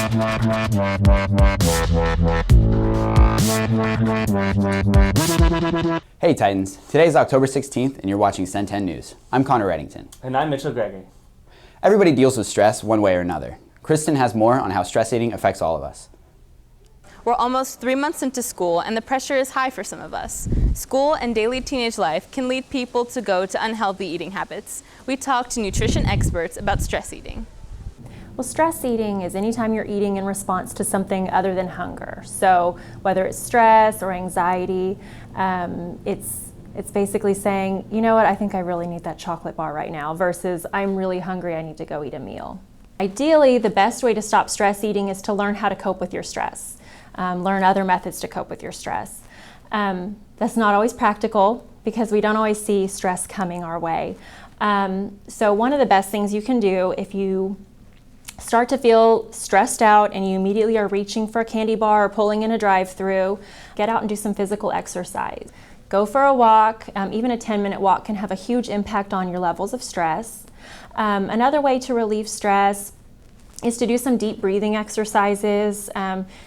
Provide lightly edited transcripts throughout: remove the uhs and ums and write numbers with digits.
Hey Titans, today is October 16th and you're watching Cen10 News. I'm Connor Reddington. And I'm Mitchell Gregory. Everybody deals with stress one way or another. Kristen has more on how stress eating affects all of us. We're almost 3 months into school and the pressure is high for some of us. School and daily teenage life can lead people to go to unhealthy eating habits. We talked to nutrition experts about stress eating. Well, stress eating is anytime you're eating in response to something other than hunger. So whether it's stress or anxiety, it's basically saying, you know what, I think I really need that chocolate bar right now, versus I'm really hungry, I need to go eat a meal. Ideally, the best way to stop stress eating is to learn how to cope with your stress. Learn other methods to cope with your stress. That's not always practical because we don't always see stress coming our way. So one of the best things you can do if you start to feel stressed out and you immediately are reaching for a candy bar or pulling in a drive-through, get out and do some physical exercise. Go for a walk. Even a 10-minute walk can have a huge impact on your levels of stress. Another way to relieve stress is to do some deep breathing exercises.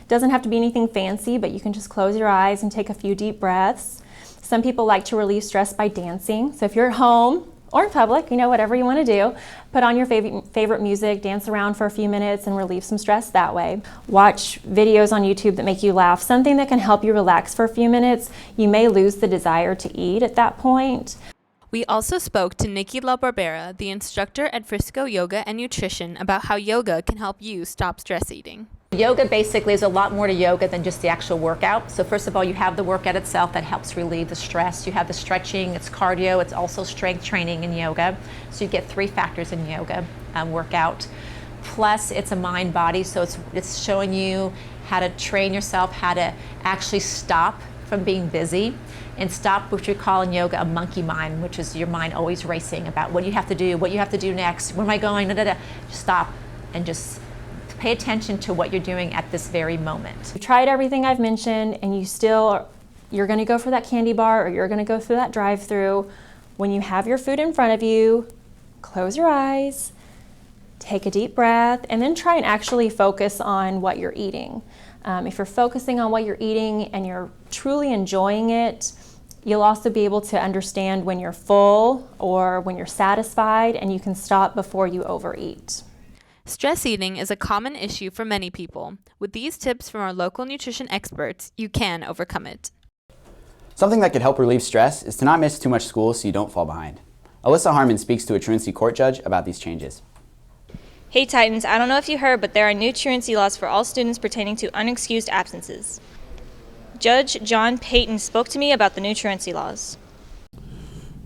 Doesn't have to be anything fancy, but you can just close your eyes and take a few deep breaths. Some people like to relieve stress by dancing. So if you're at home or in public, whatever you want to do, put on your favorite music, dance around for a few minutes and relieve some stress that way. Watch videos on YouTube that make you laugh, something that can help you relax for a few minutes. You may lose the desire to eat at that point. We also spoke to Nikki La Barbera, the instructor at Frisco Yoga and Nutrition, about how yoga can help you stop stress eating. Yoga basically is a lot more to yoga than just the actual workout. So first of all, you have the workout itself that helps relieve the stress. You have the stretching, it's cardio, it's also strength training in yoga. So you get 3 factors in yoga workout. Plus it's a mind body, so it's showing you how to train yourself, how to actually stop from being busy and stop what you call in yoga a monkey mind, which is your mind always racing about what you have to do next, where am I going, Just stop and just pay attention to what you're doing at this very moment. You've tried everything I've mentioned and you're going to go for that candy bar or you're going to go through that drive-through. When you have your food in front of you, close your eyes, take a deep breath, and then try and actually focus on what you're eating. If you're focusing on what you're eating and you're truly enjoying it, you'll also be able to understand when you're full or when you're satisfied, and you can stop before you overeat. Stress eating is a common issue for many people. With these tips from our local nutrition experts, you can overcome it. Something that could help relieve stress is to not miss too much school so you don't fall behind. Alyssa Harmon speaks to a truancy court judge about these changes. Hey Titans, I don't know if you heard, but there are new truancy laws for all students pertaining to unexcused absences. Judge John Payton spoke to me about the new truancy laws.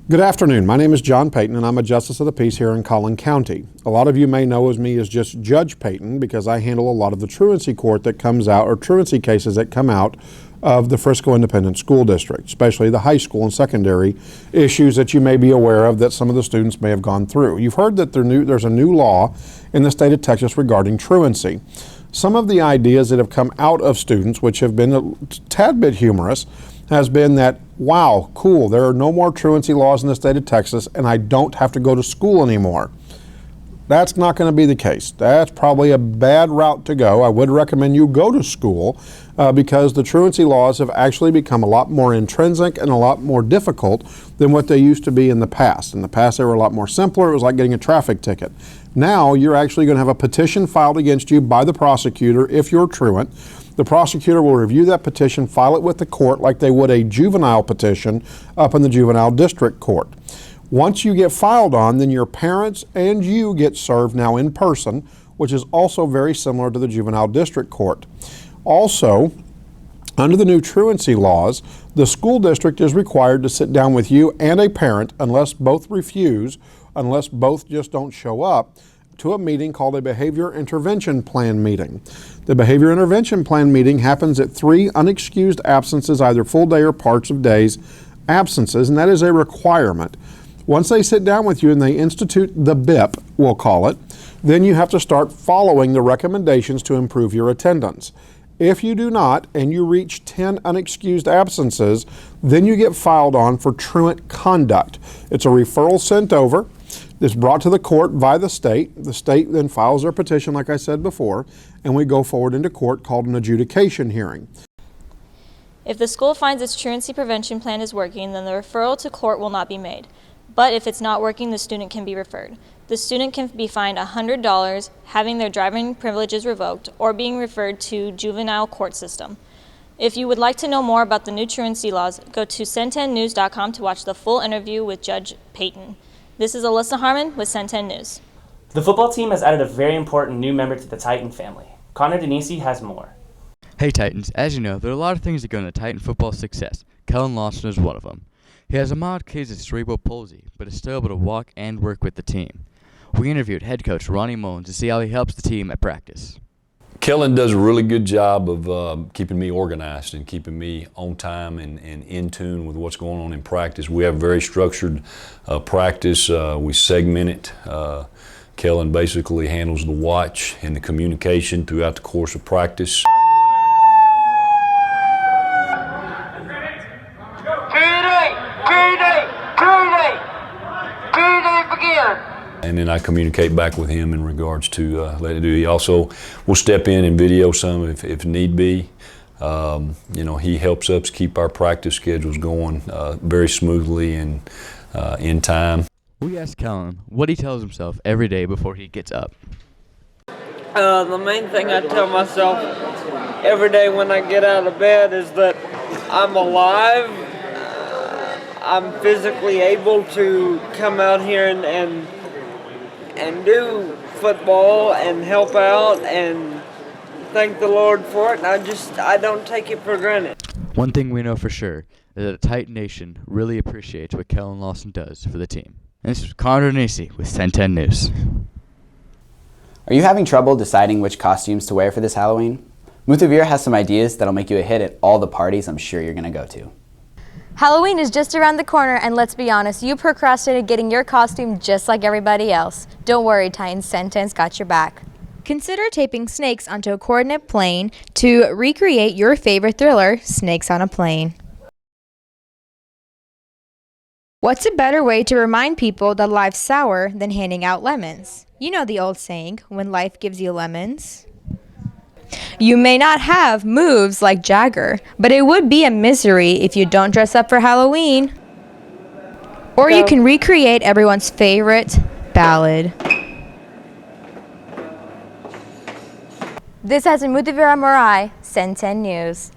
Good afternoon. My name is John Payton and I'm a Justice of the Peace here in Collin County. A lot of you may know me as just Judge Payton because I handle a lot of the truancy court that comes out, or truancy cases that come out of the Frisco Independent School District, especially the high school and secondary issues that you may be aware of that some of the students may have gone through. You've heard that there's a new law in the state of Texas regarding truancy. Some of the ideas that have come out of students, which have been a tad bit humorous, has been that, wow, cool, there are no more truancy laws in the state of Texas and I don't have to go to school anymore. That's not going to be the case. That's probably a bad route to go. I would recommend you go to school because the truancy laws have actually become a lot more intrinsic and a lot more difficult than what they used to be in the past. In the past, they were a lot more simpler. It was like getting a traffic ticket. Now, you're actually going to have a petition filed against you by the prosecutor if you're truant. The prosecutor will review that petition, file it with the court like they would a juvenile petition up in the juvenile district court. Once you get filed on, then your parents and you get served now in person, which is also very similar to the juvenile district court. Also, under the new truancy laws, the school district is required to sit down with you and a parent, unless both refuse, unless both just don't show up, to a meeting called a Behavior Intervention Plan meeting. The Behavior Intervention Plan meeting happens at 3 unexcused absences, either full day or parts of days absences, and that is a requirement. Once they sit down with you and they institute the BIP, we'll call it, then you have to start following the recommendations to improve your attendance. If you do not, and you reach 10 unexcused absences, then you get filed on for truant conduct. It's a referral sent over. It's brought to the court by the state. The state then files their petition, like I said before, and we go forward into court called an adjudication hearing. If the school finds its truancy prevention plan is working, then the referral to court will not be made. But if it's not working, the student can be referred. The student can be fined $100, having their driving privileges revoked, or being referred to juvenile court system. If you would like to know more about the new truancy laws, go to cen10news.com to watch the full interview with Judge Payton. This is Alyssa Harmon with Cen10 News. The football team has added a very important new member to the Titan family. Connor Denisi has more. Hey Titans, as you know, there are a lot of things that go into Titan football's success. Kellen Lawson is one of them. He has a mild case of cerebral palsy, but is still able to walk and work with the team. We interviewed head coach Ronnie Mullins to see how he helps the team at practice. Kellen does a really good job of keeping me organized and keeping me on time and in tune with what's going on in practice. We have very structured practice. We segment it. Kellen basically handles the watch and the communication throughout the course of practice. And then I communicate back with him in regards to letting do. He also will step in and video some if need be. He helps us keep our practice schedules going very smoothly and in time. We asked Kellen what he tells himself every day before he gets up. The main thing I tell myself every day when I get out of bed is that I'm alive. I'm physically able to come out here and do football and help out and thank the Lord for it. And I don't take it for granted. One thing we know for sure is that the Titan Nation really appreciates what Kellen Lawson does for the team. And this is Connor Denisi with Cen10 News. Are you having trouble deciding which costumes to wear for this Halloween? Muthavir has some ideas that'll make you a hit at all the parties I'm sure you're going to go to. Halloween is just around the corner, and let's be honest, you procrastinated getting your costume just like everybody else. Don't worry, Titans, Cen10's got your back. Consider taping snakes onto a coordinate plane to recreate your favorite thriller, Snakes on a Plane. What's a better way to remind people that life's sour than handing out lemons? You know the old saying, when life gives you lemons. You may not have moves like Jagger, but it would be a misery if you don't dress up for Halloween. Or you can recreate everyone's favorite ballad. This has been Muthavir Morai, Cen10 News.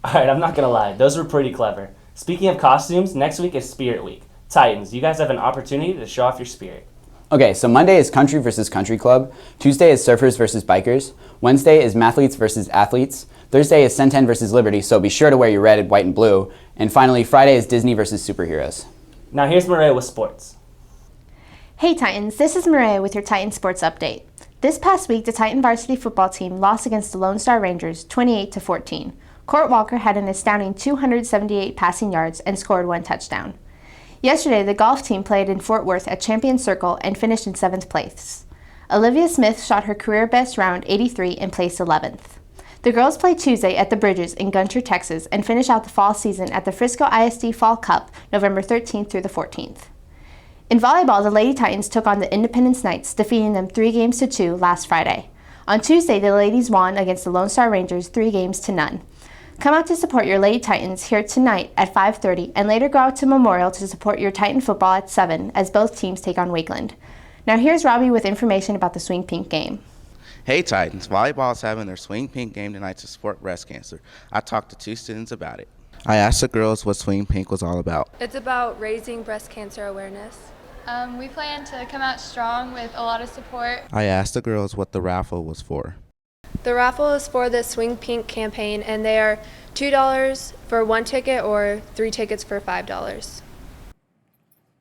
Alright, I'm not gonna lie, those were pretty clever. Speaking of costumes, next week is Spirit Week. Titans, you guys have an opportunity to show off your spirit. Okay, so Monday is Country versus Country Club, Tuesday is Surfers versus Bikers, Wednesday is Mathletes versus Athletes, Thursday is Cen10 versus Liberty, so be sure to wear your red, white, and blue, and finally Friday is Disney versus Superheroes. Now here's Maria with sports. Hey Titans, this is Maria with your Titan Sports Update. This past week, the Titan varsity football team lost against the Lone Star Rangers 28-14. Court Walker had an astounding 278 passing yards and scored 1 touchdown. Yesterday, the golf team played in Fort Worth at Champion Circle and finished in 7th place. Olivia Smith shot her career best round 83 and placed 11th. The girls play Tuesday at the Bridges in Gunter, Texas, and finish out the fall season at the Frisco ISD Fall Cup November 13th through the 14th. In volleyball, the Lady Titans took on the Independence Knights, defeating them 3-2 last Friday. On Tuesday, the ladies won against the Lone Star Rangers 3-0. Come out to support your Lady Titans here tonight at 5:30 and later go out to Memorial to support your Titan football at 7 as both teams take on Wakeland. Now here's Robbie with information about the Swing Pink game. Hey Titans, volleyball is having their Swing Pink game tonight to support breast cancer. I talked to 2 students about it. I asked the girls what Swing Pink was all about. It's about raising breast cancer awareness. We plan to come out strong with a lot of support. I asked the girls what the raffle was for. The raffle is for the Swing Pink campaign, and they are $2 for 1 ticket or 3 tickets for $5.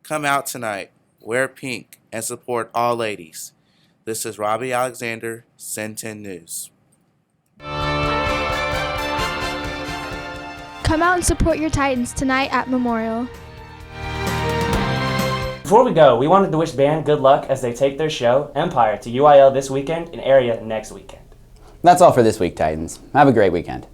Come out tonight, wear pink, and support all ladies. This is Robbie Alexander, Cen10 News. Come out and support your Titans tonight at Memorial. Before we go, we wanted to wish band good luck as they take their show, Empire, to UIL this weekend and area next weekend. That's all for this week, Titans. Have a great weekend.